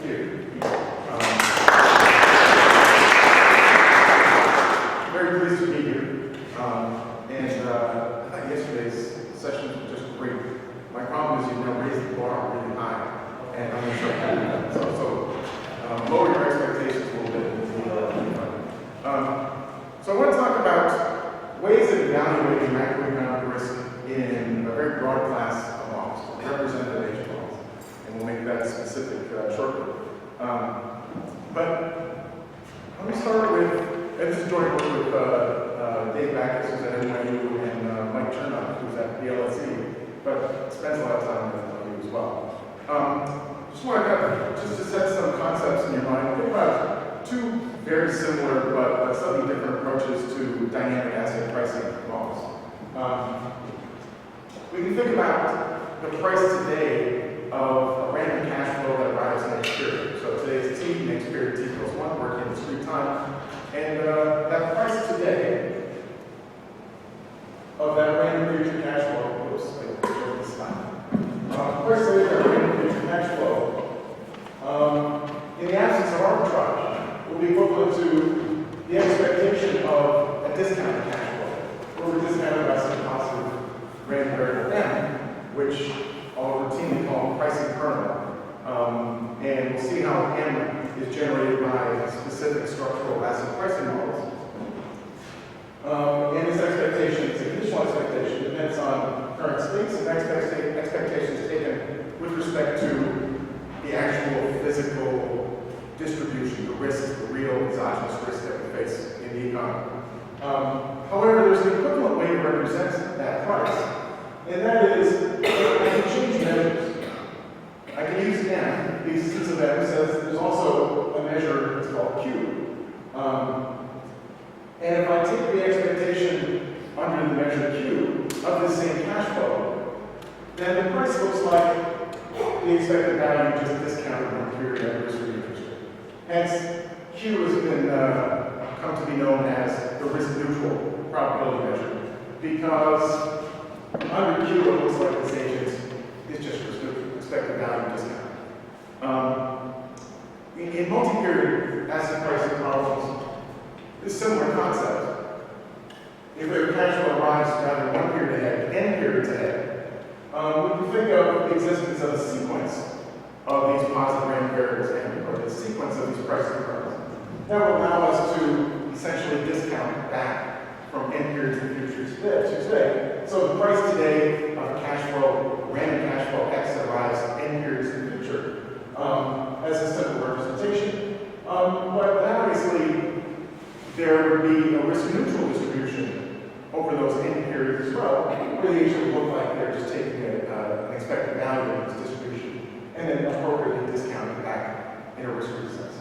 you. Very pleased to be here. I thought yesterday's session was just great. My problem is you raise the bar really high, and I'm going to try to do that. So lower your expectations a little bit. So I want to talk about ways of evaluating macroeconomic risk in a very broad class of models, representative age models, and we'll make that specific shortly. But let me start with, and this is joint work with Dave Backus, who's at NYU, and Mike Chernoff, who's at the LSE, but spends a lot of time with you as well. Just want to set some concepts in your mind. Think about two very similar but slightly different approaches to dynamic asset pricing models. We can think about the price today of a random cash flow that arrives next period. So today's T, next period T equals 1, working discrete time. And that price today of that random future cash flow, oops, I showed this time. Price today of that random future cash flow, in the absence of arbitrage, will be equivalent to the expectation of a discounted cash flow, where we're discounted by some positive random variable M, which I'll routinely call pricing kernel. And we'll see how M is generated by specific structural asset pricing models. And this expectation is a conditional expectation, depends on current states and expectations taken with respect to the actual physical distribution, the risk, the real exogenous risk that we face in the economy. However, there's an equivalent way to represent that price, and that is I can change measures. I can use M, the existence of M says there's also a measure that's called Q. And if I take the expectation under the measure Q of the same cash flow, then the price looks like the expected value just discounted one period at risk-free interest rate. Hence, Q has been come to be known as the risk-neutral probability measure, because under Q it looks like this agent is just risk-neutral, expected value discounted. In multi-period asset pricing problems, this similar concept. If we have cash flow arrives rather one period ahead, n periods ahead, we can think of the existence of a sequence of these positive random variables n, or the sequence of these pricing curves. That will allow us to essentially discount back from n periods in the future to today. So the price today of cash flow, random cash flow x that arrives n periods in the future, as a simple representation. But obviously, there would be a risk-neutral distribution over those n periods as well, where the agent would look like they're just taking an expected value of this distribution and then appropriately discounting back in a risk-free sense.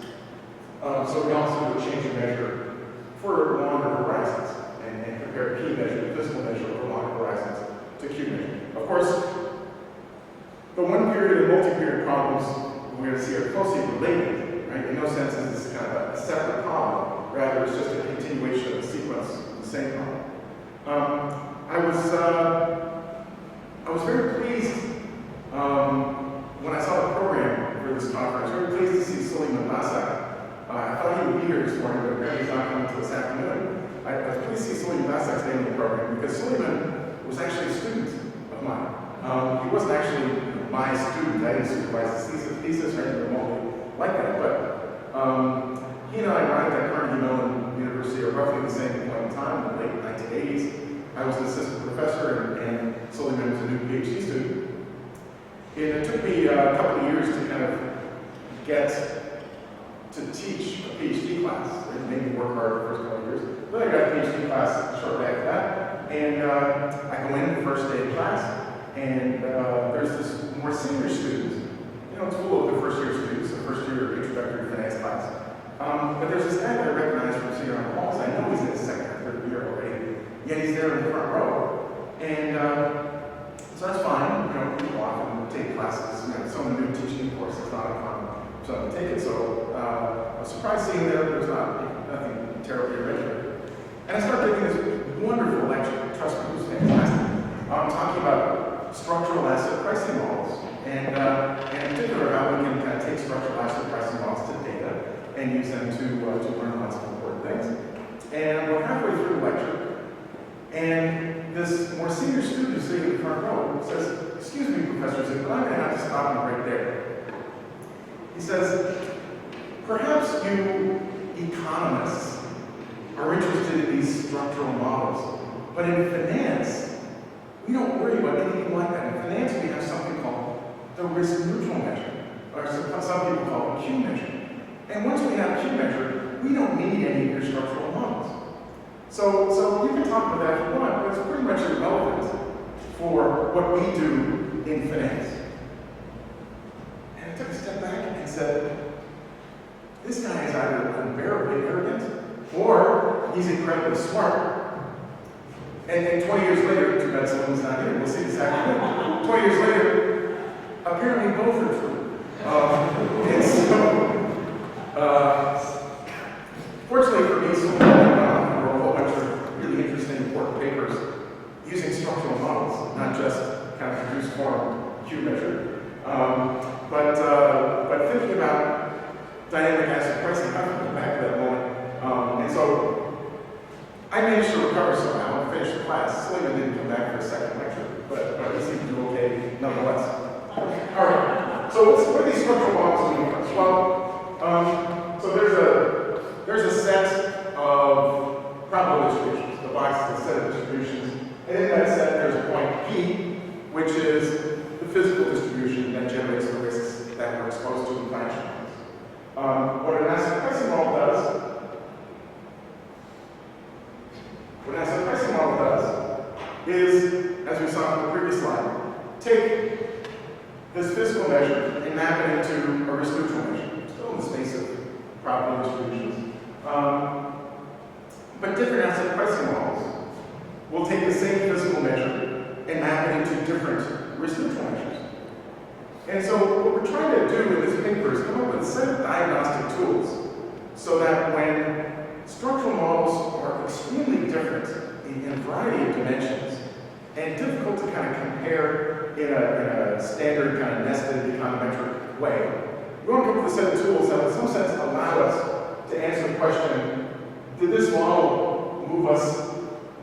So we also do a change in measure for longer horizons and compare P measure, the physical measure for longer horizons, to Q measure. Of course, the one period and multi-period problems we're going to see are closely related, right? In no sense is this kind of a separate problem. Rather, it's just a continuation of the sequence of the same problem. I was very pleased when I saw the program for this conference. Very pleased to see Suleiman Masak. I thought he would be here this morning, but apparently he's not coming until this afternoon. I was pleased to see Suleiman Masak's name in the program because Suleiman was actually a student of mine. He wasn't actually my student. I didn't supervise his thesis or anything remotely like that, but he and I arrived at Carnegie Mellon University at roughly the same point in time, in the late 1980s. I was an assistant professor, and Suleiman was a new PhD student. And it took me a couple of years to kind of get to teach a PhD class. It made me work hard the first couple of years. Then I got a PhD class shortly after that, and I go in the first day of class, and there's this more senior student. You know, it's full of the first-year students, the first-year introductory finance class. But there's this guy that I recognize from sitting on the walls. I know he's in his second or third year already, yet he's there in the front row. And so that's fine. You know, people often take classes. You know, someone new teaching a course, it's not uncommon for someone to take it. So I was surprised seeing there's nothing terribly original. And I started giving this wonderful lecture. Trust me, it was fantastic. Talking about structural asset pricing models, and in particular how we can kind of take structural asset pricing and use them to learn lots of important things. And we're halfway through the lecture, and this more senior student sitting in the front row says, "Excuse me, Professor Zin, but I'm going to have to stop you right there." He says, "Perhaps you economists are interested in these structural models, but in finance, we don't worry about anything like that. In finance, we have something called the risk-neutral measure, or some people call it Q measure. And once we have Q measure, we don't need any of your structural models. So you can talk about that if you want, but it's pretty much irrelevant for what we do in finance." And I took a step back and said, this guy is either unbearably arrogant or he's incredibly smart. And 20 years later, too bad someone's not here, we'll see this afternoon. 20 years later, apparently both are true. And so, fortunately for me, so I wrote a whole bunch of really interesting, important papers using structural models, not just kind of reduced form Q measure. But thinking about dynamic asset pricing, I have to go back to that moment. And so I managed to recover somehow and finish the class. Slayman didn't come back for a second lecture, but he seemed to do okay nonetheless. All right. So what are these structural models mean for us? Well, so there's a set of probable distributions. The box is a set of distributions, and in that set there's a point P, which is the physical distribution that generates the risks that we're exposed to in financial markets. What an asset pricing model does is, as we saw in the previous slide, take this physical measure and map it into a risk-neutral measure, still in the space of probable distributions. But different asset pricing models will take the same physical measure and map it into different risk-neutral measures. And so what we're trying to do in this paper is come up with a set of diagnostic tools so that when structural models are extremely different in a variety of dimensions and difficult to kind of compare in a standard kind of nested econometric way, we want to come up with a set of tools that in some sense allow us to answer the question, did this model move us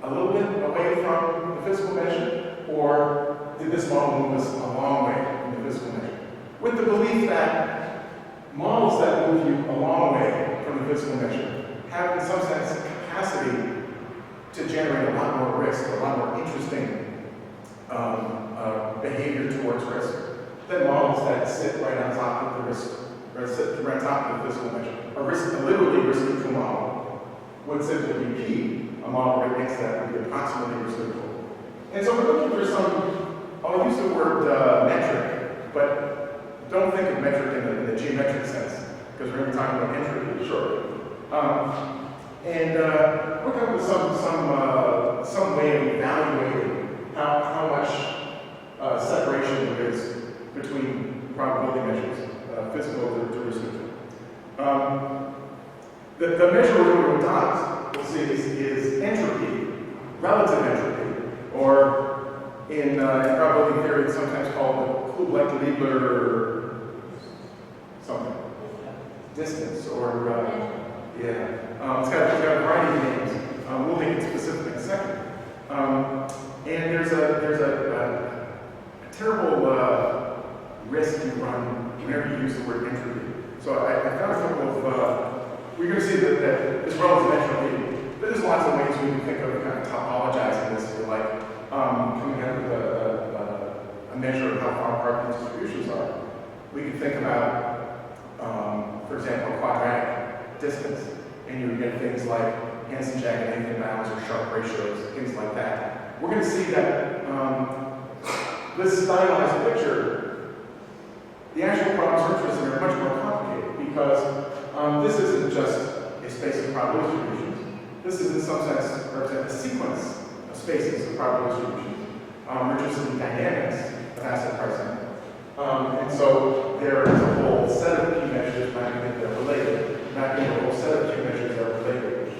a little bit away from the physical measure, or did this model move us a long way from the physical measure? With the belief that models that move you a long way from the physical measure have in some sense capacity to generate a lot more risk, a lot more interesting behavior towards risk than models that sit right on top of the risk, or sit right on top of the physical measure. A literally risk-neutral model would simply be P, a model right next to that would be approximately risk-neutral. And so we're looking for some, I'll use the word metric, but don't think of metric in the geometric sense, because we're going to be talking about entropy shortly. And we're coming with some way of evaluating how much separation there is between probability measures, physical to risk-neutral. The measure we're going to adopt, we'll see, is entropy, relative entropy, or in probability theory, it's sometimes called the Kublik-Leibler something, distance, or it's got a variety of names. We'll make it specific in a second. And there's a terrible risk you run whenever you use the word entropy. So I found a couple of, we're going to see that as well as entropy, there's lots of ways we can think of kind of topologizing this, or like coming up with a measure of how far apart these distributions are. We can think about, for example, quadratic distance, and you would get things like Hansen-Jacob bounds or sharp ratios, things like that. We're going to see that this stylized picture, the actual problems we're interested in are much more complicated, because this isn't just a space of probability distributions. This is in some sense represent a sequence of spaces of probability distributions. We're interested in dynamics of asset pricing. And so there is a whole set of key measures mapping that are related, mapping a whole set of key measures that are related.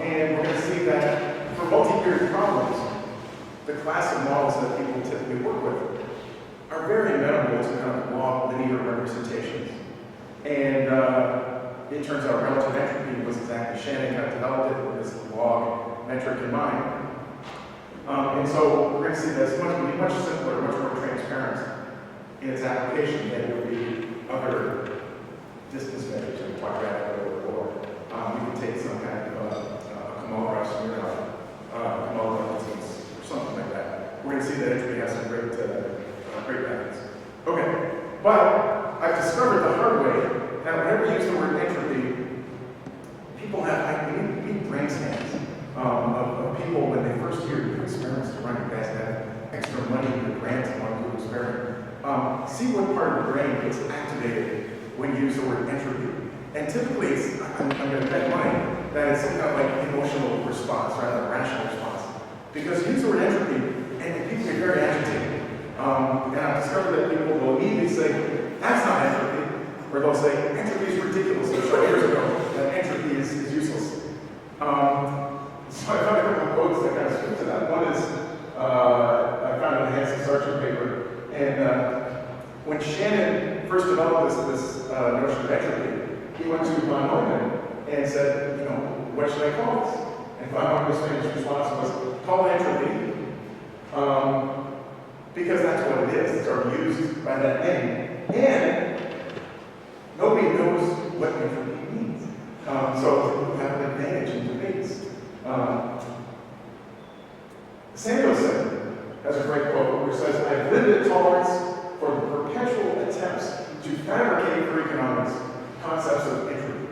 And we're going to see that for multi-period problems, the class of models that people typically work with are very amenable to kind of log linear representations. And it turns out relative entropy was exactly, Shannon kind of developed it with this log metric in mind. And so we're going to see that it's much simpler, much more transparent in its application than it would be other distance measures, like quadratic or you could take some kind of Commode distance or something like that. We're going to see that entropy has some great methods. Okay, but I've discovered the hard way that whenever you use the word entropy, people have, we need brain scans of people when they first hear new experiments to run. You guys have extra money in grants and want to do an experiment. See what part of the brain gets activated when you use the word entropy. And typically, I'm going to bet money that it's some kind of like emotional response rather than rational response. Because you use the word entropy, and people get very agitated. And I've discovered that people will immediately say, that's not entropy. Or they'll say, entropy is ridiculous. I showed years ago that entropy is useless. So I found a couple of quotes that kind of speak to that. One is, I found it in a Hansen Sargent paper. And when Shannon first developed this notion of entropy, he went to von Neumann and said, you know, what should I call this? And von Neumann's famous response was, call it entropy, because that's what it is. It's already used by that name. And nobody knows what entropy means. So we have an advantage in debates. Samuelson has a great quote which says, I have limited tolerance for the perpetual attempts to fabricate for economics concepts of entropy.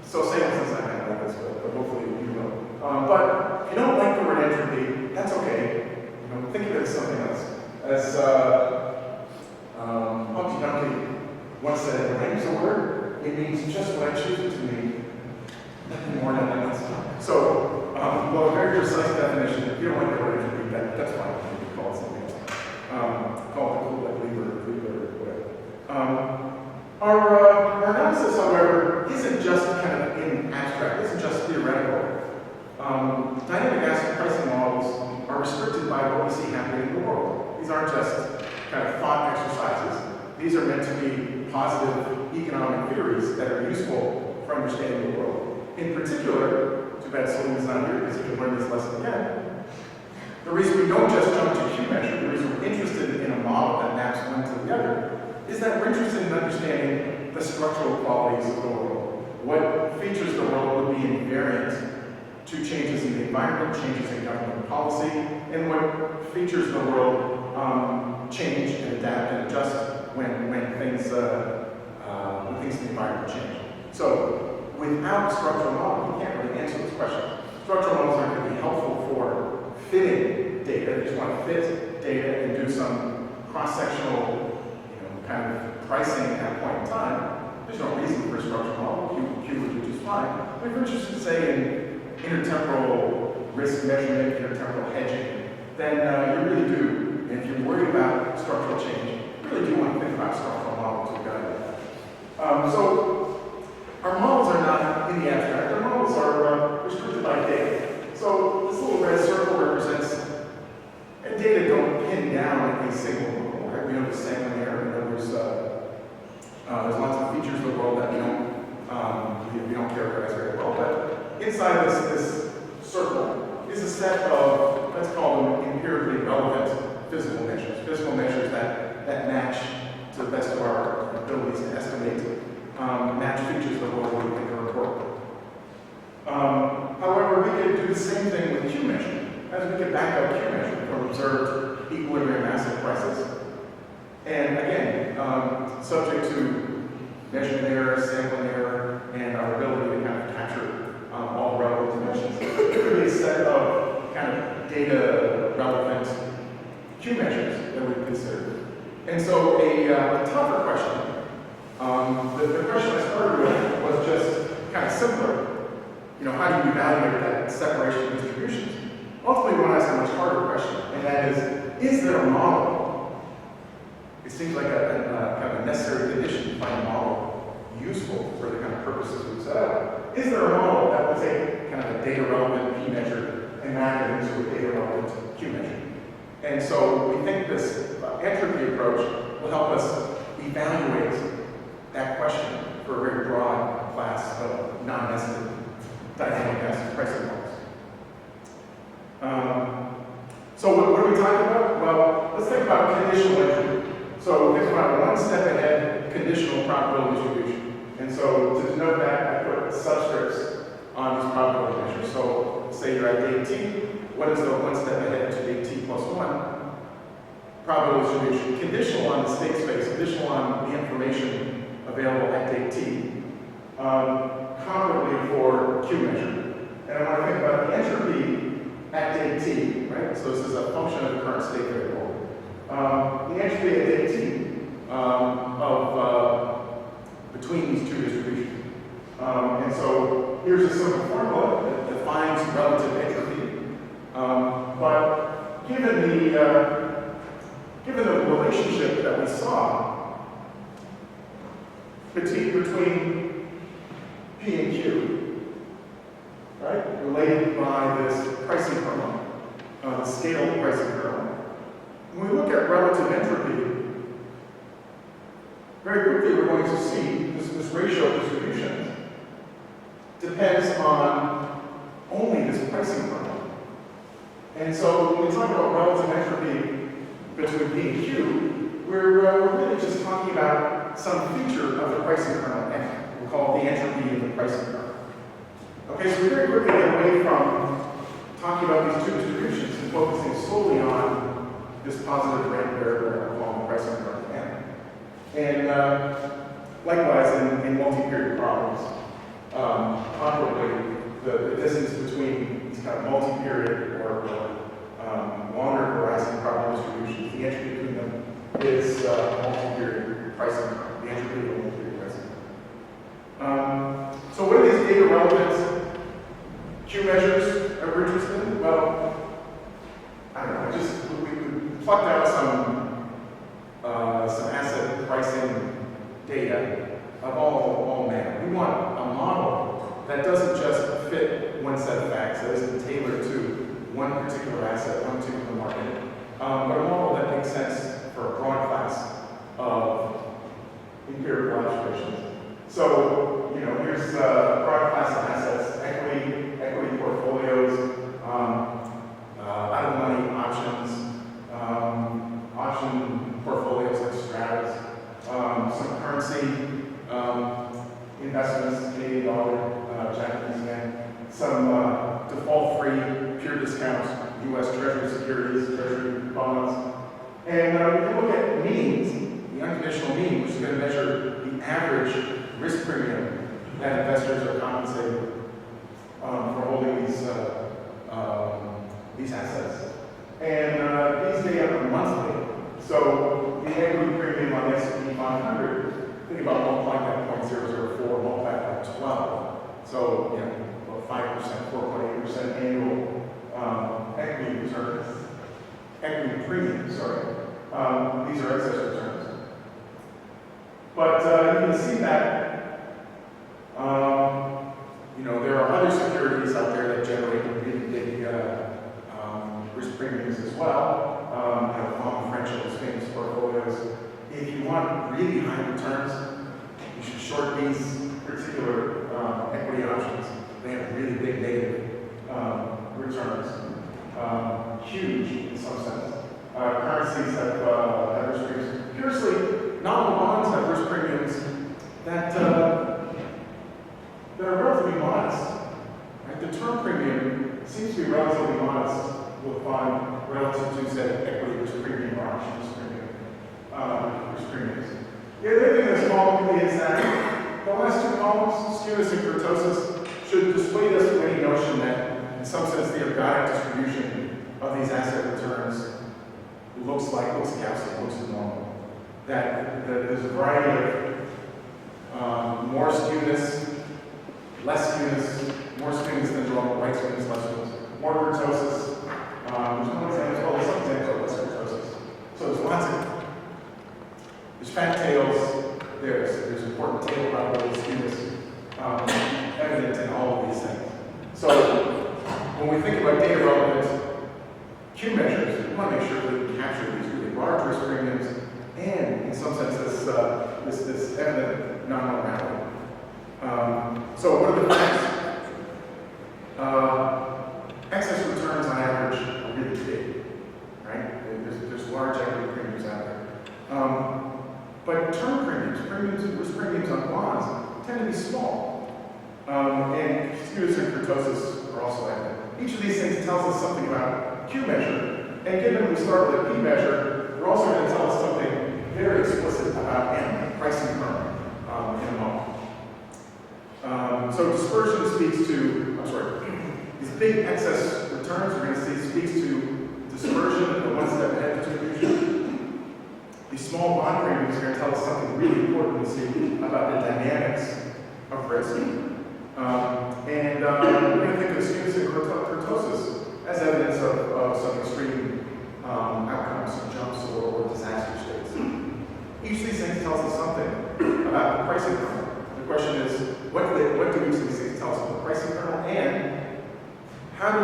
So Samuelson's not going to like this, but hopefully you will. But if you don't like the word entropy, that's okay. You know, think of it as something else. As Humpty Dumpty once said, when I use a word, it means just what I choose it to mean. Nothing more, nothing less. So, well, a very precise definition. If you don't like the word entropy, that's fine. You can call it something else. Call it cool, like Lieber or whatever. Our analysis, however, isn't just kind of in abstract, isn't just theoretical. Dynamic asset pricing models are restricted by what we see happening in the world. These aren't just kind of thought exercises. These are meant to be positive economic theories that are useful for understanding the world. In particular, too bad Salim is not here because he can learn this lesson again. The reason we don't just jump to Q measure, the reason we're interested in a model that maps one to the other, is that we're interested in understanding the structural qualities of the world. What features of the world would be invariant to changes in the environment, changes in government policy, and what features of the world change and adapt and adjust when things in the environment change. So, without a structural model, you can't really answer this question. Structural models aren't going to be helpful for fitting data. You just want to fit data and do some cross-sectional kind of pricing at that point in time. There's no reason for a structural model. Q would do just fine. But if you're interested, say, in intertemporal risk measurement, intertemporal hedging, then you really do. And if you're worried about structural change, you really do want to think about structural models to guide that. So our models are not in the abstract. Our models are restricted by data. So this little red circle represents, and data don't pin down a single model, right? We know the sampling error. We know there's lots of features of the world that we don't characterize very well. But inside this circle is a set of, let's call them empirically relevant physical measures that match to the best of our abilities to estimate, match features of the world that we think are important. However, we could do the same thing with Q measure, as we could back up Q measure from observed equilibrium asset prices. And again, subject to measurement error, sampling error, and our ability to kind of capture all relevant dimensions. It could be a set of kind of data relevant Q measures that we consider. And so a tougher question, the question I started with was just kind of simpler. You know, how do you evaluate that separation of distributions? Ultimately, we want to ask a much harder question, and that is there a model? It seems like a kind of a necessary condition to find a model useful for the kind of purposes we've set out. Is there a model that will take kind of a data-relevant P measure and map it into a data-relevant Q measure? And so we think this entropy approach will help us evaluate that question for a very broad class dynamic asset pricing models. So what are we talking about? Well, let's think about conditional entropy. So think about one step ahead conditional probability distribution. And so to denote that, I put subscripts on these probability measures. So say you're at date t, what is the one step ahead to date t plus 1 probability distribution? Conditional on the state space, conditional on the information available at date t. Comparably for Q measure. And I want to think about the entropy at date t, right? So this is a function of the current state variable. The entropy at date t between these two distributions. And so here's a simple formula that defines relative entropy. But given the relationship that we saw between P and Q, right? Related by this pricing kernel, the scale pricing kernel. When we look at relative entropy, very quickly we're going to see this ratio of distributions depends on only this pricing kernel. And so when we talk about relative entropy between P and Q, we're really just talking about some feature of the pricing kernel F. We'll call it the entropy of the pricing kernel. Okay, so we very quickly get away from talking about these two distributions and focusing solely on this positive random variable we'll call the pricing kernel N. And likewise in multi-period problems, comparably, the distance between these kind of multi-period or longer horizon probability distributions, the entropy between them is multi-period pricing, the entropy of multi-period pricing. So what are these data relevant Q measures that we're interested in? Well, I don't know, we plucked out some asset pricing data of all manner. We want a model that doesn't just fit one set of facts, that isn't tailored to one particular asset, one particular market, but a model that makes sense for a broad class of empirical observations. So, here's a broad class of assets, equity portfolios, out-of-the-money options, option portfolios like stratas, some currency investments, Canadian dollar, Japanese yen, some default-free, pure discounts, U.S. Treasury securities, Treasury bonds. And we can look at means, the unconditional mean, which is going to measure the average risk premium that investors are compensated for holding these assets. And these data are monthly. So the equity premium on the S&P 500, think about multiplying that 0.004 multiplied by 12. So, about 5%, 4.8% annual equity returns. Equity premium, sorry. These are excess returns. But you can see that there are other securities out there that generate really big risk premiums as well. Long French and famous portfolios. If you want really high returns, you should short these particular equity options. They have really big negative returns, huge in some sense. Currencies have risk premiums. Curiously, nominal bonds have risk premiums that are relatively modest. Right? The term premium seems to be relatively modest. We'll find relative to, say, equity risk premium or option risk premiums. The other thing that's involved is that the last two columns, skewness and kurtosis, should dissuade us from any notion that, in some sense, the ergodic distribution of these asset returns looks Gaussian, looks normal. That there's a variety of more skewness, less skewness, more skewness than normal, right skewness, less skewness, more kurtosis. There's no examples, some examples of less kurtosis. So there's fat tails, there's important tail probability skewness evident in all of these things. So when we think about data relevant Q measures, we want to make sure that we can capture these really large risk premiums and, in some sense, this evident non-normality. So what are the facts? beams on bonds tend to be small. And skewness and kurtosis are also evident. Each of these things tells us something about Q measure. And given we start with a P measure, we're also going to tell us something very explicit about M, pricing current, in a moment. So dispersion speaks to, these big excess returns we're going to see speaks to dispersion of the one-step ahead distribution. These small bond premiums are going to tell us something really important to see about the dynamics of risk. We're going to think of skewness and kurtosis as evidence of some extreme outcomes, some jumps or disaster states. Each of these things tells us something about the pricing kernel. The question is, what do each of these things tell us about the pricing kernel, and how do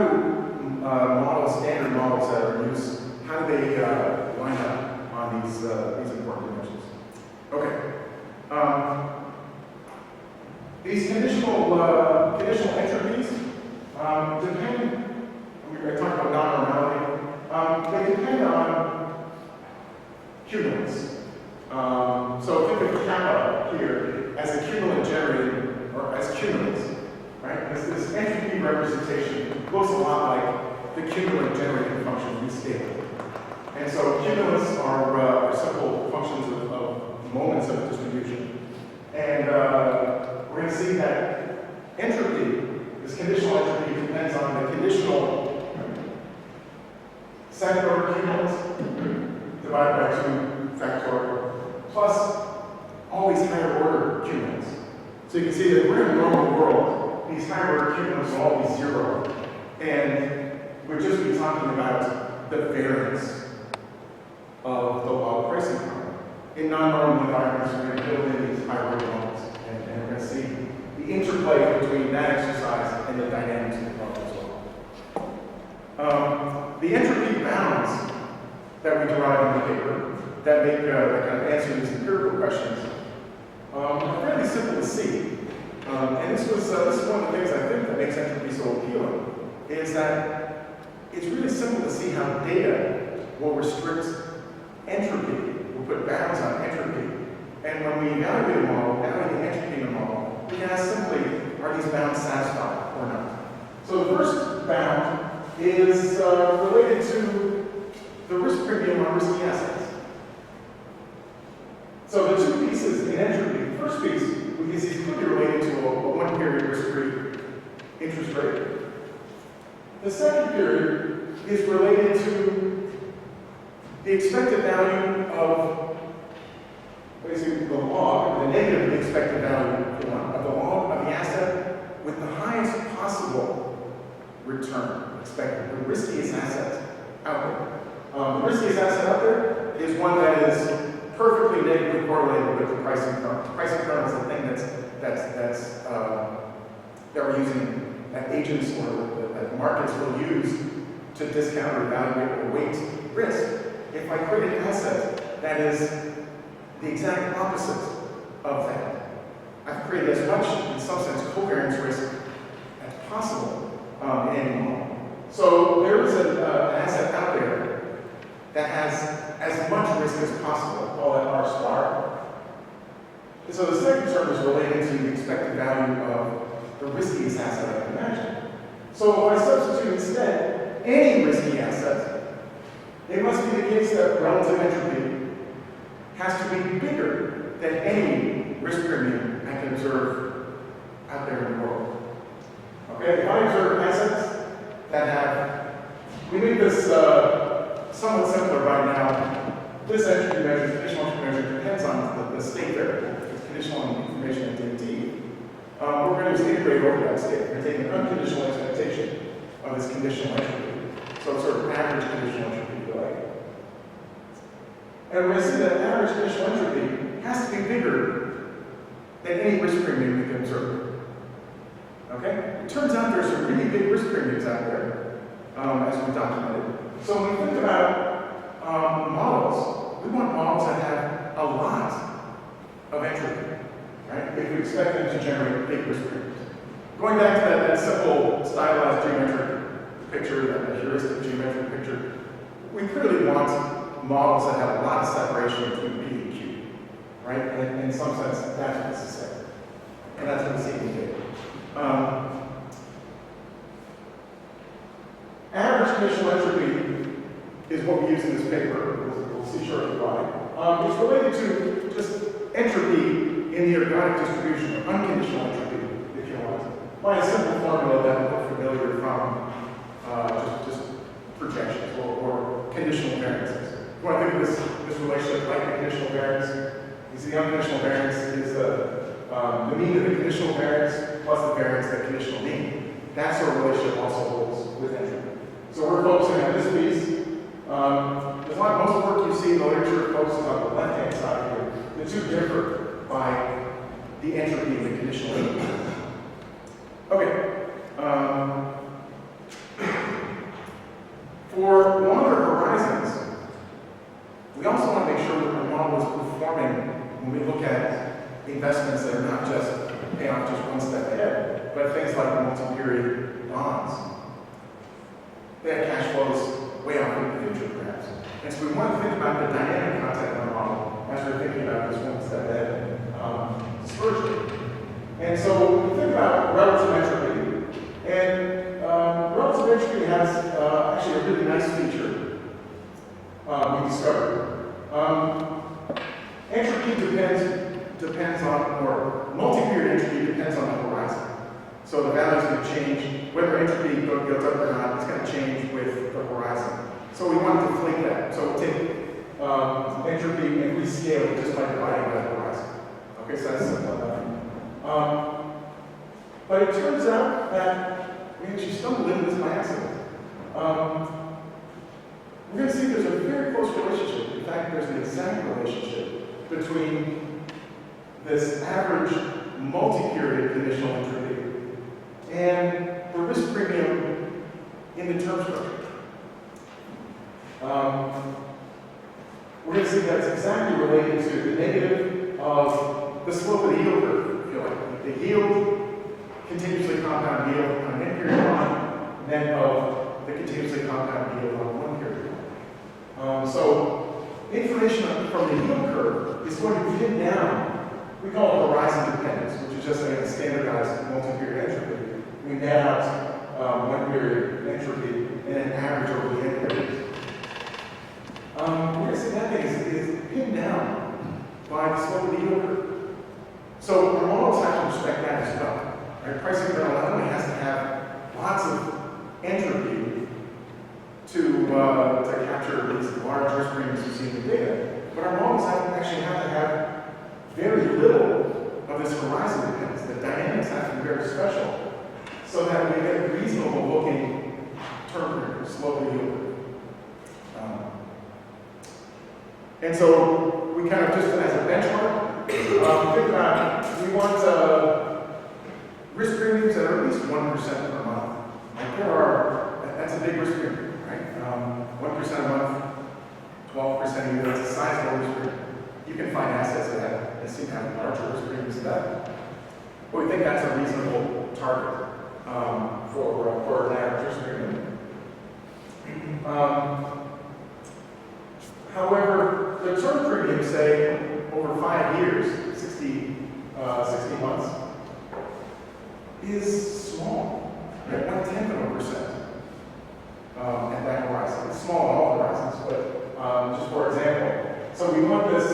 standard models that are used, how do they line up on these important dimensions? Okay. These conditional entropies depend. We're talking about non-normality. They depend on cumulants. So think of kappa here as a cumulant generating, or as cumulants, right? This entropy representation looks a lot like the cumulant generating function we scale. And so cumulants are simple functions of moments of distribution. And we're going to see that entropy, this conditional entropy, depends on the conditional second order cumulants divided by 2 factorial plus all these higher order cumulants. So you can see that we're in a normal world. These higher order cumulants will all be 0. And we'll just be talking about the variance of the log pricing kernel. In non-normal environments, we're going to build in these higher order moments. And we're going to see the interplay between that exercise and the dynamics of the problem as well. The entropy bounds that we derive in the paper that kind of answer these empirical questions are fairly simple to see. And this is one of the things I think that makes entropy so appealing, is that it's really simple to see how data will restrict entropy, will put bounds on entropy. And when we evaluate a model, evaluate the entropy in a model, we can ask simply, are these bounds satisfied or not? So the first bound is related to the risk premium on risky assets. So the two pieces in entropy, the first piece we can see is clearly related to a one-period risk-free interest rate. The second period is related to the expected value of basically the log, the negative expected value of the log of the asset with the highest possible return expected, the riskiest asset out there. The riskiest asset out there is one that is perfectly negatively correlated with the pricing kernel. The pricing kernel is the thing that we're using, that agents or that markets will use to discount or evaluate or weight risk. If I create an asset that is the exact opposite of that, I've created as much, in some sense, covariance risk as possible in any model. So there is an asset out there that has as much risk as possible, call it R star. And so the second term is related to the expected value of the riskiest asset I can imagine. So if I substitute instead any risky asset, it must be the case that relative entropy has to be bigger than any risk premium I can observe out there in the world. Okay, if I observe assets that have, we make this somewhat simpler right now. This entropy measure, conditional entropy measure, depends on the state variable, it's conditional information at DT. We're going to integrate over that state. We're going to take an unconditional expectation of this conditional entropy. So it's sort of average conditional entropy, if you like. And we're going to see that average conditional entropy has to be bigger than any risk premium we can observe. Okay? It turns out there's some really big risk premiums out there, as we documented. So when we think about models, we want models that have a lot of entropy, right? If we expect them to generate big risk premiums. Going back to that simple stylized geometric picture, that heuristic geometric picture, we clearly want models that have a lot of separation between P and Q. right? And in some sense, that's what this is saying. And that's what we see in the data. Average conditional entropy is what we use in this paper. We'll see shortly why. It's related to just entropy in the ergodic distribution, or unconditional entropy, if you want, by a simple formula that we're familiar from just projections or conditional variances. You want to think of this relationship like a conditional variance. You see the unconditional variance is the mean of the conditional variance plus the variance of the conditional mean. That sort of relationship also holds with entropy. So we're focusing on this piece. There's not most work you see in the literature focuses on the left-hand side here. The two differ by the entropy of the conditional mean. Okay. For longer horizons, we also want to make sure that our model is performing when we look at investments that are not just paying off just one step ahead, but things like multi-period bonds. They have cash flows way out in the future, perhaps. And so we want to think about the dynamic content of our model as we're thinking about this one step ahead dispersion. And so we think about relative entropy. And relative entropy has actually a really nice feature we discovered. Entropy depends on, or multi-period entropy depends on the horizon. So the value is going to change, whether entropy goes up or not, it's going to change with the horizon. So we want to deflate that. So we take entropy and rescale it just by dividing by the horizon. Okay, so that's simple enough. But it turns out that we actually stumbled into this by accident. We're going to see there's a very close relationship. In fact, there's an exact relationship between this average multi-period conditional entropy and the risk premium in the term structure. We're going to see that's exactly related to the negative of the slope of the yield curve, if you like. The yield, continuously compound yield on an n-period line, and then of the continuously compound yield on one period line. So information from the yield curve is going to pin down, we call it horizon dependence, which is just a standardized multi-period entropy. We net out one period entropy and then average over the n periods. We're going to see that thing is pinned down by the slope of the yield curve. So our models have to respect that as well. Right? Pricing not only has to have lots of entropy to capture these large risk premiums you see in the data, but our models actually have to have very little of this horizon dependence. The dynamics have to be very special so that we get a reasonable looking term here, slope of the yield curve. And so we kind of just as a benchmark, think about we want risk premiums that are at least 1% per month. Like that's a big risk premium, right? 1% a month, 12% a year, that's a sizable risk premium. You can find assets that seem to have larger risk premiums than that. But we think that's a reasonable target for an average risk premium. However, the term premium, say, over 5 years, 60 months, is small, right? 0.1% at that horizon. It's small on all horizons, but just for example, so we want this,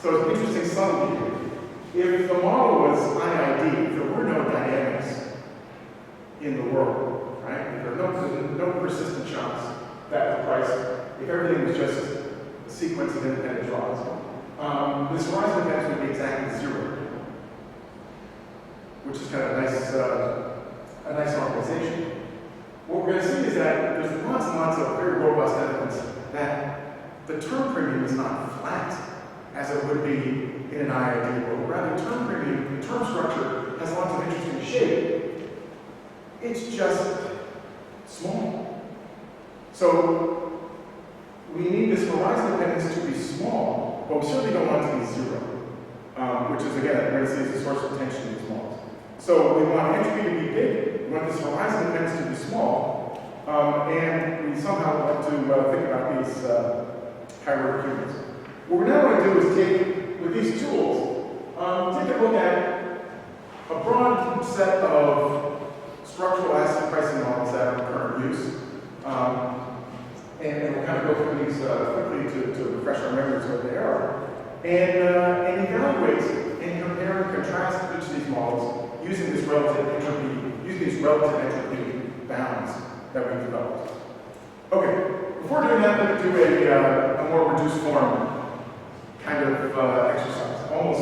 so it's an interesting subtlety here. If the model was IID, if there were no dynamics in the world, right? If there were no persistent shocks that the price, if everything was just a sequence of independent draws, this horizon dependence would be exactly 0, which is kind of a nice normalization. What we're going to see is that there's lots and lots of very robust evidence that the term premium is not flat, as it would be in an IID world. Rather, term premium, the term structure has lots of interesting shape. It's just small. So we need this horizon dependence to be small, but we certainly don't want it to be 0, which is, again, we're going to see as a source of tension in these models. So we want entropy to be big, we want this horizon dependence to be small, and we somehow want to think about these high-order cubes. What we're now going to do is take, with these tools, take a look at a broad set of structural asset pricing models that are in current use. And we'll kind of go through these quickly to refresh our memories what they are. And evaluate and compare and contrast each of these models using this relative entropy bounds that we've developed. Okay, before doing that, let me do a more reduced form kind of exercise, almost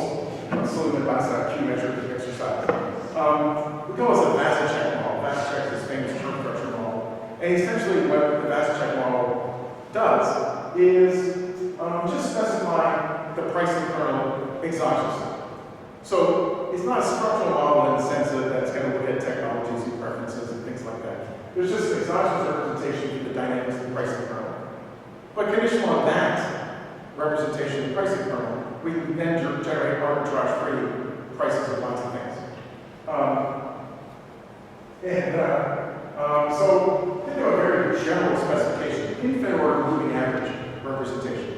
similar to last Q-metric exercise. We call this a Vasicek model. Vasicek is this famous term structure model. And essentially what the Vasicek model does is just specify the pricing kernel exogenously. So it's not a structural model in the sense that it's going to look at technologies and preferences and things like that. There's just an exogenous representation of the dynamics of the pricing kernel. But conditional on that representation of the pricing kernel, we can then generate arbitrage-free prices of lots of things. So think of a very general specification, infinite order moving average representation.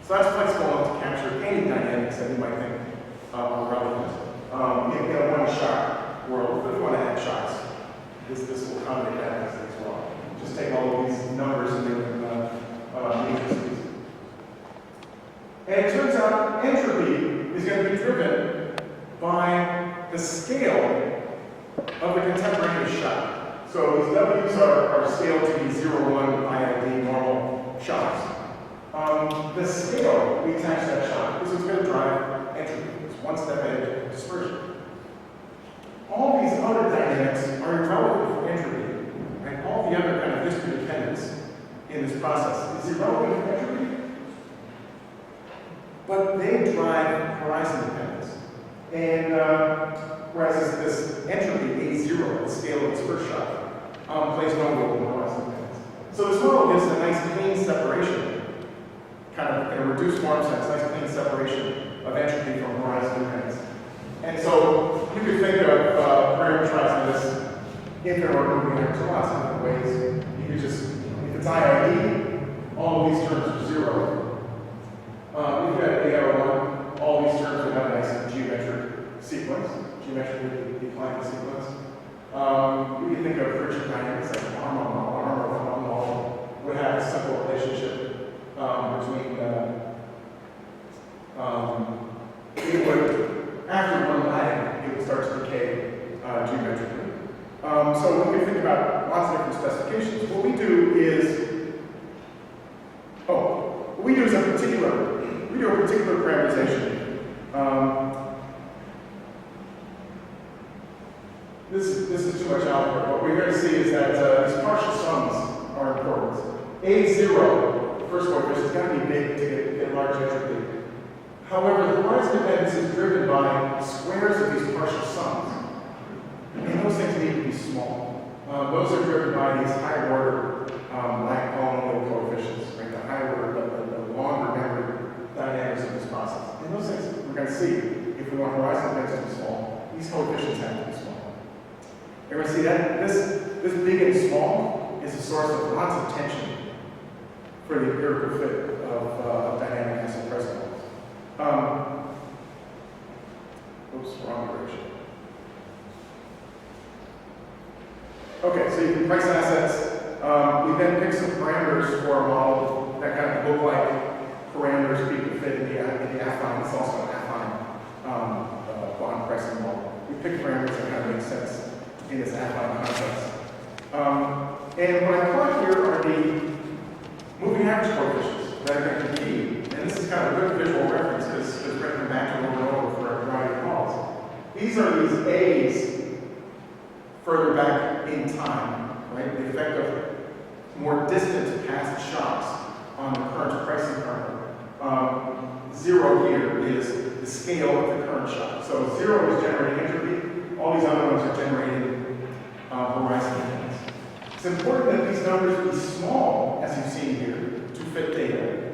So that's flexible enough to capture any dynamics that you might think are relevant. In a one-shot world, if you want to add shots, this will accommodate that as well. Just take all of these numbers and make them matrices. And it turns out entropy is going to be driven by the scale of the contemporaneous shot. So these W's are scaled to be 0, 1, IID, normal shots. The scale we attach to that shot is what's going to drive entropy. It's one step ahead of dispersion. All these other dynamics are irrelevant for entropy, and all the other kind of history dependence in this process is irrelevant for entropy, but they drive horizon dependence. And whereas this entropy, A0, the scale of its first shot, plays no role in horizon dependence. So this model gives a nice clean separation, kind of in a reduced form sense, nice clean separation of entropy from horizon dependence. And so you could think of parameterizing this infinite order moving average in lots of different ways. You could just, if it's IID, all of these terms are 0. If you had AR1, all these terms would have a nice geometric sequence, geometrically declining sequence. You can think of Richard dynamics like an arm model would have a simple relationship between it would, after one lag, it would start to decay geometrically. So we can think about lots of different specifications. What we do is, we do a particular parameterization. This is too much algebra. What we're going to see is that these partial sums are important. A0, the first coefficient, is going to be big to get large entropy. However, the horizon dependence is driven by squares of these partial sums. And those things need to be small. Those are driven by these higher order like polynomial coefficients, right? The higher order, the longer memory dynamics of this process. And those things we're going to see, if we want horizon dependence to be small, these coefficients have to be small. You're going to see that this big and small is a source of lots of tension for the empirical fit of dynamic asset price models. Oops, wrong direction. Okay, so you can price assets. We then pick some parameters for a model that kind of look like parameters people fit in the affine. It's also an affine bond pricing model. We pick parameters that kind of make sense in this affine context. And what I plot here are the moving average coefficients that are going to compete. And this is kind of a good visual reference because we're going to come back to it over and over for a variety of models. These are these A's further back in time, right? The effect of more distant past shocks on the current pricing kernel. 0 here is the scale of the current shock. So 0 is generating entropy. All these other ones are generating horizon dependence. It's important that these numbers be small, as you've seen here, to fit data,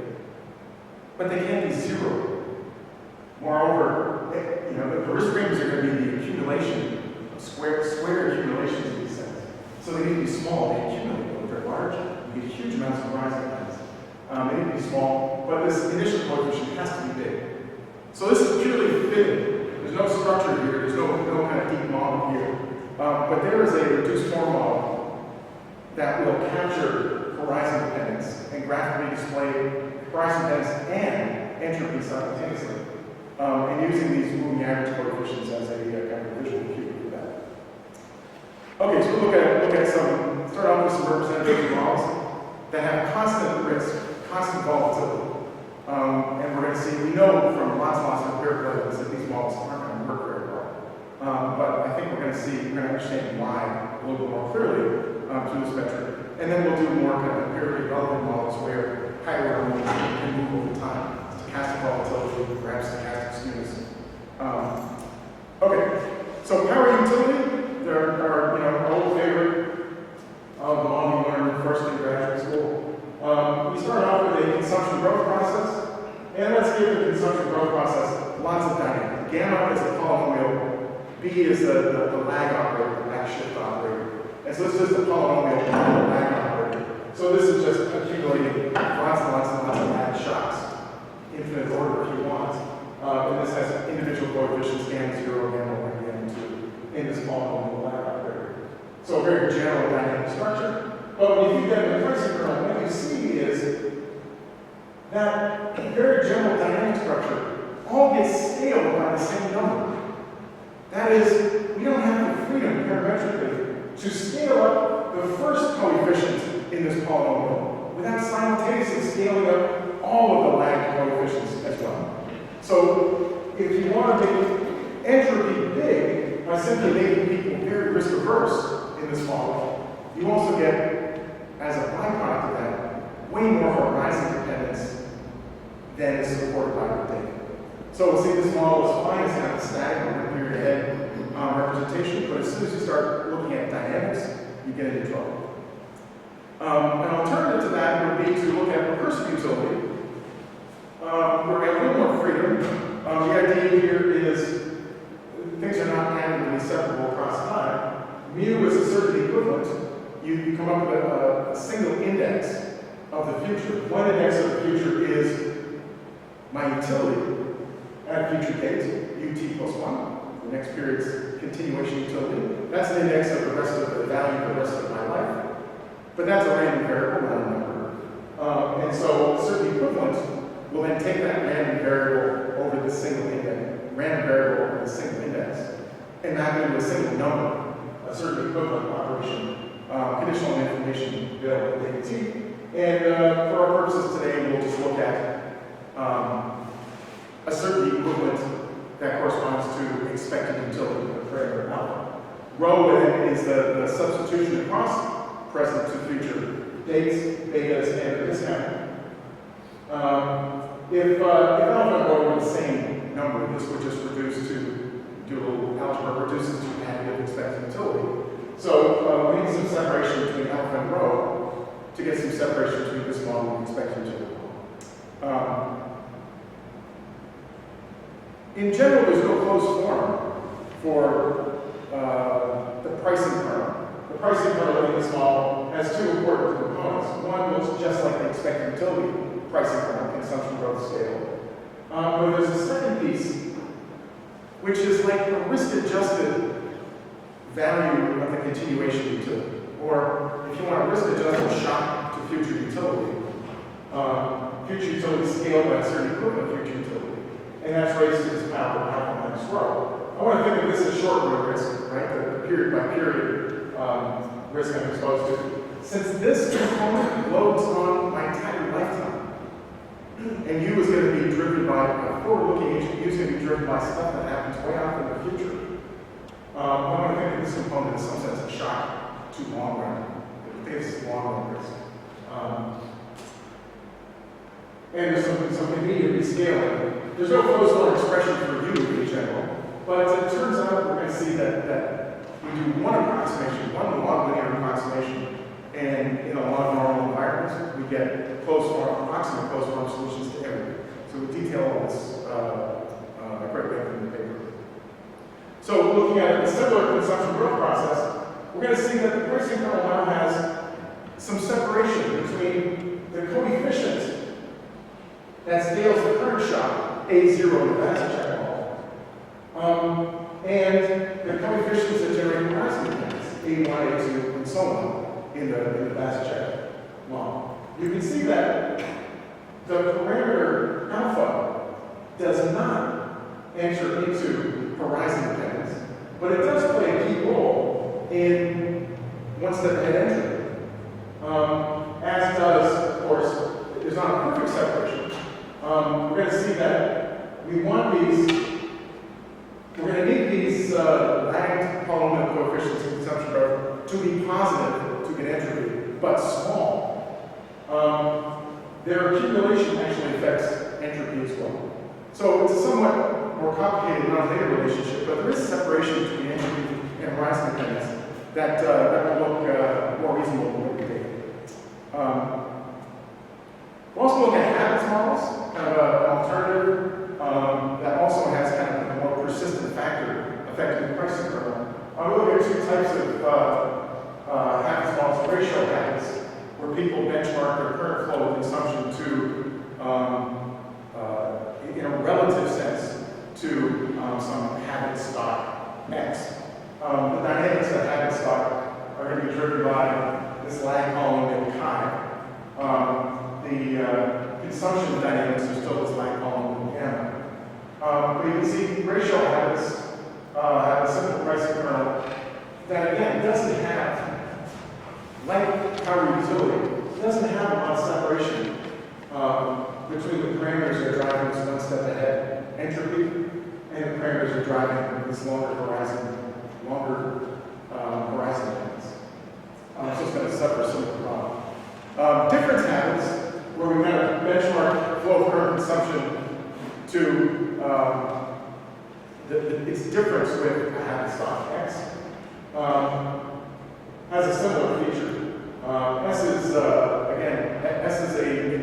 but they can't be 0. Moreover, the risk ranges are going to be the accumulation of square accumulations of these things. So they need to be small. They accumulate. If they're large, you get huge amounts of horizon dependence. They need to be small. small, but this initial coefficient has to be big. So this is purely fitting. There's no structure here, there's no kind of deep model here. But there is a reduced form model that will capture horizon dependence and graphically display horizon dependence and entropy simultaneously. And using these moving average coefficients as a kind of visual cue for that. Okay, so we'll start off with some representative models that have constant risk, constant volatility. And we're going to see, we know from lots and lots of empirical evidence that these models aren't going to work very well. But I think we're going to understand why a little bit more clearly through this metric. And then we'll do more kind of empirically relevant models where higher order models can move over time. Stochastic volatility, perhaps stochastic skewness. Okay, so power utility, there are, our old favorite of the one we learned first in graduate school. We start off with a consumption growth process, and let's give the consumption growth process lots of dynamics. Gamma is a polynomial, B is the lag operator, the lag shift operator, and so this is the polynomial lag operator. So this is just accumulating lots and lots and lots of lag shocks, infinite order if you want, and this has individual coefficients, gamma 0, gamma 1, gamma 2, in this polynomial lag operator. So a very general dynamic structure. But when you feed that in the pricing kernel, what you see is that a very general dynamic structure all gets scaled by the same number. That is, we don't have the freedom parametrically to scale up the first coefficient in this polynomial without simultaneously scaling up all of the lag coefficients as well. So if you want to make entropy big by simply making people very risk averse in this model, you also get, as a byproduct of that, way more horizon dependence than is supported by the data. So we'll see this model is fine as kind of static over period ahead representation, but as soon as you start looking at dynamics, you get into trouble. An alternative to that would be to look at recursive utility, where we have a little more freedom. The idea here is things are not randomly separable across time. Mu is a certain equivalent. You come up with a single index of the future. One index of the future is my utility at a future date, ut plus 1, the next period's continuation utility. That's an index of the rest of the value for the rest of my life. But that's a random variable, not a number. And so a certain equivalent will then take that random variable over the single index, random variable over the single index, and map it into a single number, a certain equivalent operation. Conditional information available at AT. And for our purposes today, we'll just look at a certain equivalent that corresponds to expected utility of the parameter alpha. Rho then is the substitution across present to future dates, betas, and the discount. If alpha and rho were the same number, this would just reduce to, do a little algebra, reduces to additive expected utility. So we need some separation between alpha and rho to get some separation between this model and expected utility. In general, there's no closed form for the pricing kernel. The pricing kernel in this model has two important components. One looks just like the expected utility pricing kernel, consumption growth scale. But there's a second piece, which is like a risk-adjusted value of the continuation utility. Or if you want a risk-adjusted shock to future utility, future utility scaled by a certain equivalent future utility. And that's raised to this power of alpha minus rho. I want to think of this as short-run risk, right? The period-by-period risk I'm exposed to. Since this component loads on my entire lifetime, and U is going to be driven by a forward-looking agent, U is going to be driven by stuff that happens way off in the future. I want to think of this component in some sense a shock to long run. I think this is long-run risk. And there's some immediate rescaling. There's no closed form expression for U in general, but it turns out we're going to see that we do one approximation, one log linear approximation, and in a lot of normal environments, we get closed form, approximate closed form solutions to everything. So we detail all this at great length in the paper. So looking at a similar consumption growth process, we're going to see that the pricing kernel now has some separation between the coefficient that scales the current shock, A0 in the Vasicek model. And the coefficients that generate horizon dependence, A1, A2, and so on, in the Vasicek model. You can see that the parameter alpha does not enter into horizon dependence, but it does play a key role in one step ahead entropy. As does, of course, there's not a perfect separation. We're going to see that we want these, we're going to need these lagged polynomial coefficients in consumption growth to be positive to get entropy, but small. Their accumulation actually affects entropy as well. So it's a somewhat more complicated non-linear relationship, but there is separation between entropy and horizon dependence that will look more reasonable than what we did. We'll also look at habits models, kind of an alternative that also has kind of a more persistent factor affecting the pricing kernel. We'll look at two types of habits models, ratio habits, where people benchmark their current flow of consumption to, in a relative sense, to some habit stock X. The dynamics of the habit stock are going to be driven by this lag polynomial chi. The consumption dynamics are still this lag polynomial gamma. But you can see ratio habits have a simple pricing kernel that, again, doesn't have, like power utility, doesn't have a lot of separation between the parameters that are driving this one step ahead entropy and the parameters that are driving this longer horizon dependence. So it's going to suffer a similar problem. Difference happens where we kind of benchmark flow of current consumption to its difference with a habit stock X. Has a similar feature. S is, again, S is a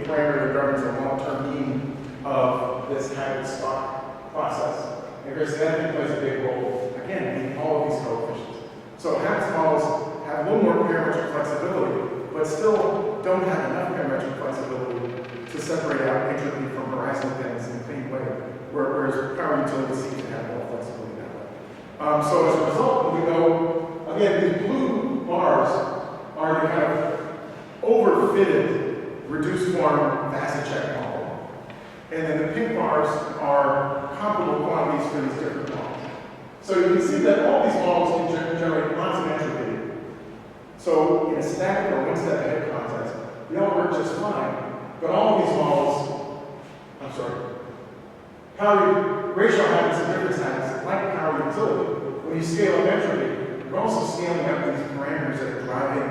parameter that governs the long-term mean of this habit stock process. And of course, that plays a big role, again, in all of these coefficients. So habits models have a little more parametric flexibility, but still don't have enough parametric flexibility to separate out entropy from horizon dependence in a clean way, whereas power utilities seem to have more flexibility that way. So as a result, when we go, again, these blue bars are the kind of overfitted, reduced form Vasicek model. And then the pink bars are comparable quantities for these different models. So you can see that all these models can generate lots of entropy. So in a static or one step ahead context, they all work just fine. But all of these models, power ratio habits and difference habits, like power utility, when you scale up entropy, you're also scaling up these parameters that are driving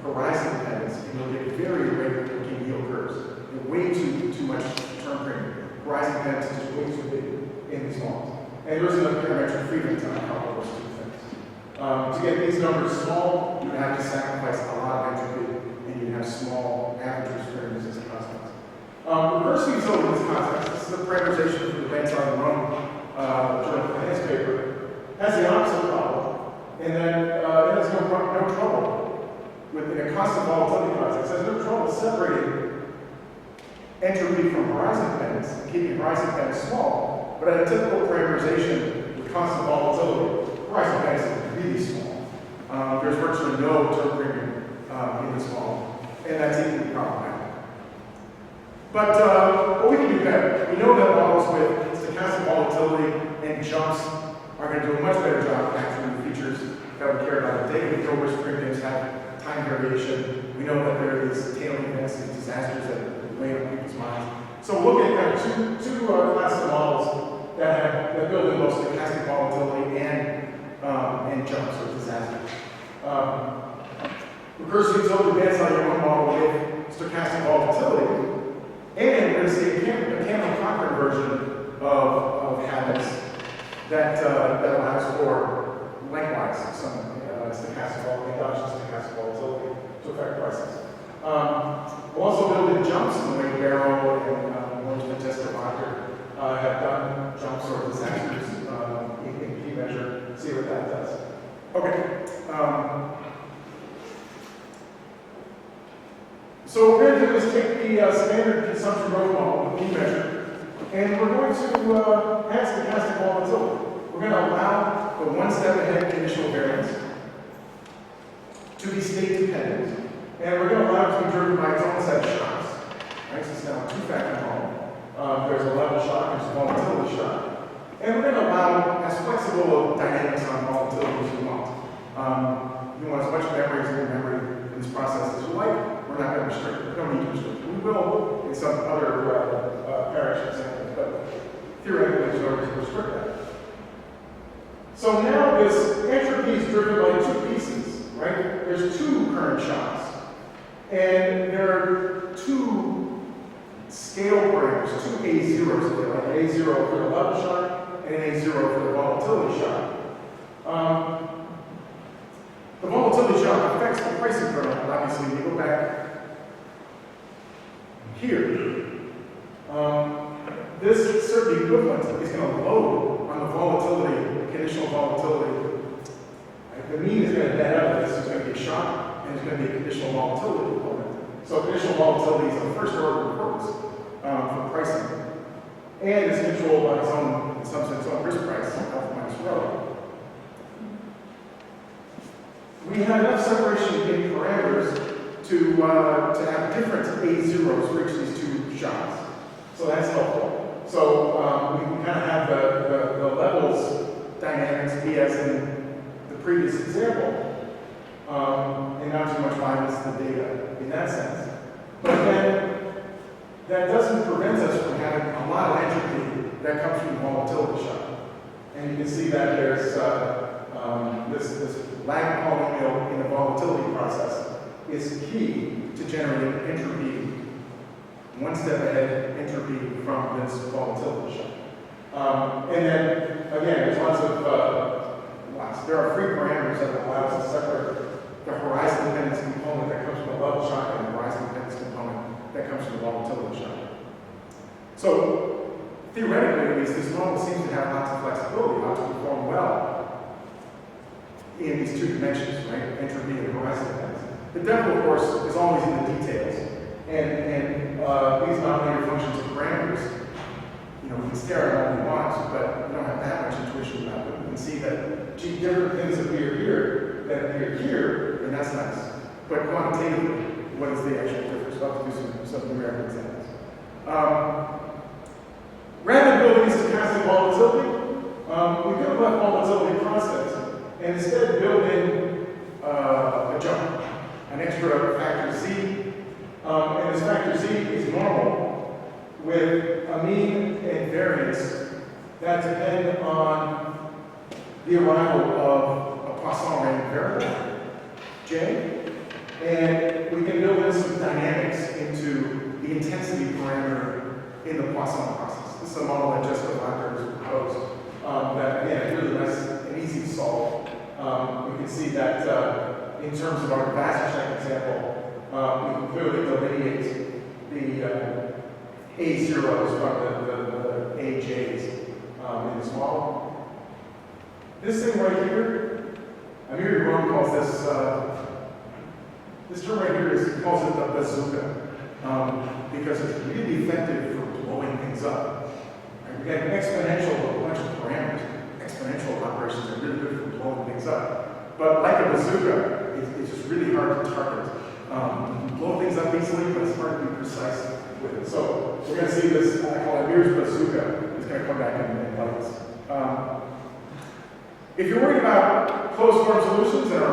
horizon dependence, and you'll get very irregular yield curves. You're way too much term premium. Horizon dependence is just way too big in these models. And there isn't a parametric freedom time couple those two things. To get these numbers small, you would have to sacrifice a lot of entropy, and you'd have small average variance as a consequence. Recursive utility in this context, this is the parameterization for the Banzai and Rome Journal of Finance paper, has the opposite problem, and then it has no trouble in a constant volatility context, has no trouble separating entropy from horizon dependence and keeping horizon dependence small. But at a typical parameterization with constant volatility, horizon dependence is really small. There's virtually no term premium in this model, and that's equally problematic. But what we can do better, we know that models with stochastic volatility and jumps are going to do a much better job of capturing the features that we care about today. We know which primitives have time variation. We know that there are these tailing events, these disasters that weigh on people's minds. So we'll look at kind of two classes of models that build in both stochastic volatility and jumps or disasters. Recursive utility Banzai one model with stochastic volatility, and we're going to see a Campbell-Cochran version of habits that allows for likewise some stochastic volatility to affect prices. We'll also build in jumps in the way Barrow and Orange Tester have done jumps or disasters in key measure. See what that does. Okay. So what we're going to do is take the standard consumption growth model that we measured, and we're going to add stochastic volatility. We're going to allow the one step ahead initial variance to be state dependent, and we're going to allow it to be driven by its own set of shocks. Right? So it's now a two-factor model. There's a level shock, there's a volatility shock. And we're going to allow as flexible dynamics on volatility as you want. You want as much memory as memory in this process as you like. We're not going to restrict it. We don't need to restrict it. We will in some other parish examples, but theoretically there's no reason to restrict that. So now this entropy is driven by two pieces, right? There's two current shocks. And there are two scale parameters, two A0s there, like an A0 for the level shock and an A0 for the volatility shock. The volatility shock affects the pricing curve, obviously. You go back here. This certain equivalent is going to load on the volatility, conditional volatility. Right? The mean is going to net out. This is going to be a shock, and it's going to be a conditional volatility component. So conditional volatility is of first order importance for pricing. And it's controlled by its own, in some sense, its own risk price, alpha minus rho. We have enough separation in parameters to have different A0s for each of these two shocks. So that's helpful. So we can kind of have the levels dynamics be as in the previous example, and not too much violence to the data in that sense. But then that doesn't prevent us from having a lot of entropy that comes from the volatility shock. And you can see that there's this lag polynomial in the volatility process is key to generating entropy, one step ahead entropy from this volatility shock. And then, again, there's lots. There are free parameters that allow us to separate the horizon dependence component that comes from the level shock and the horizon dependence component that comes from the volatility shock. So, theoretically, at least, this model seems to have lots of flexibility, how to perform well in these two dimensions, right? Entropy and horizon dependence. The devil, of course, is always in the details. And these nonlinear functions and parameters, you know, we can stare at all we want, but we don't have that much intuition about it. We can see that, gee, different things appear here that appear here, and that's nice. But quantitatively, what is the actual difference? We'll have to do some numerical examples. Rather than building stochastic volatility, we could have left volatility constant and instead build in a jump, an extra factor z. And this factor z is normal with a mean and variance that depend on the arrival of a Poisson random variable, J. And we can build in some dynamics into the intensity parameter in the Poisson process. This is a model that Jessica Blacker has proposed that, again, is really nice and easy to solve. We can see that in terms of our Vasicek example, we can clearly delineate the A0s from the AJs in this model. This thing right here, Amir Yaron calls this term right here calls it the bazooka because it's really effective for blowing things up. Right? We got an exponential of a bunch of parameters. Exponential operations are really good for blowing things up. But like a bazooka, it's just really hard to target. You can blow things up easily, but it's hard to be precise with it. So we're going to see this, I call it Amir's bazooka. It's going to come back and bite us. If you're worried about closed form solutions that are